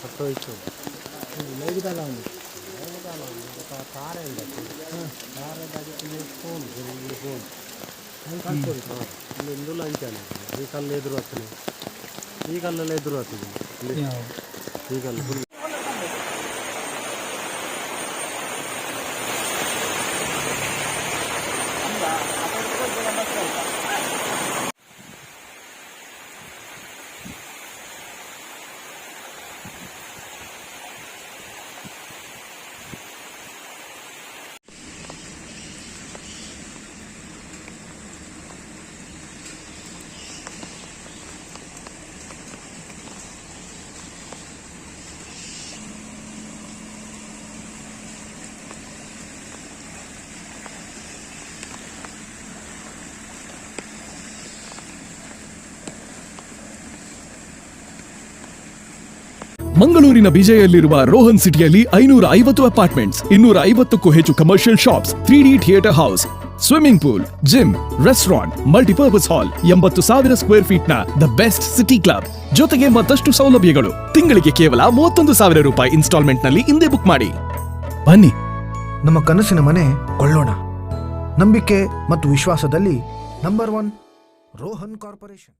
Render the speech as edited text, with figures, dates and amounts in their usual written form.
ಕೊಟ್ಟೋಯ್ತು ಲೈಗಿದಲ್ಲ ಅವನು ತಾರೆ ತಾರೆ దానికి ఫోన్ ఫోన్ ಕಳ್ಕೊಡಿ ಇಲ್ಲಿ ಇಂದುಲ ಅಂಚಾನೆ ಈ ಕಲ್ಲು ಎದುರು ಹತ್ತನೆ ಈ ಕಲ್ಲೆಲ್ಲ ಎದುರು ಹತ್ತಿದೆ ಈ ಕಲ್ಲು ಫುಲ್ ಮಂಗಳೂರಿನ ಬಿಜೆಯಲ್ಲಿರುವ ರೋಹನ್ ಸಿಟಿಯಲ್ಲಿ 550 ಅಪಾರ್ಟ್ಮೆಂಟ್ಸ್, 250ಕ್ಕೂ ಹೆಚ್ಚು commercial shops, 3D theatre house, swimming pool, gym, restaurant, multipurpose hall, 80,000 square feet ನ ದ ಬೆಸ್ಟ್ ಸಿಟಿ ಕ್ಲಬ್, ಜೊತೆಗೆ ಮತ್ತಷ್ಟು ಸೌಲಭ್ಯಗಳು. ತಿಂಗಳಿಗೆ ಕೇವಲ 31,000 ರೂಪಾಯಿ ಇನ್ಸ್ಟಾಲ್ಮೆಂಟ್ ನಲ್ಲಿ ಹಿಂದೆ ಬುಕ್ ಮಾಡಿ. ಬನ್ನಿ, ನಮ್ಮ ಕನಸಿನ ಮನೆ ಕೊಳ್ಳೋಣ. ನಂಬಿಕೆ ಮತ್ತು ವಿಶ್ವಾಸದಲ್ಲಿ ನಂಬರ್ 1 ರೋಹನ್ ಕಾರ್ಪೊರೇಷನ್.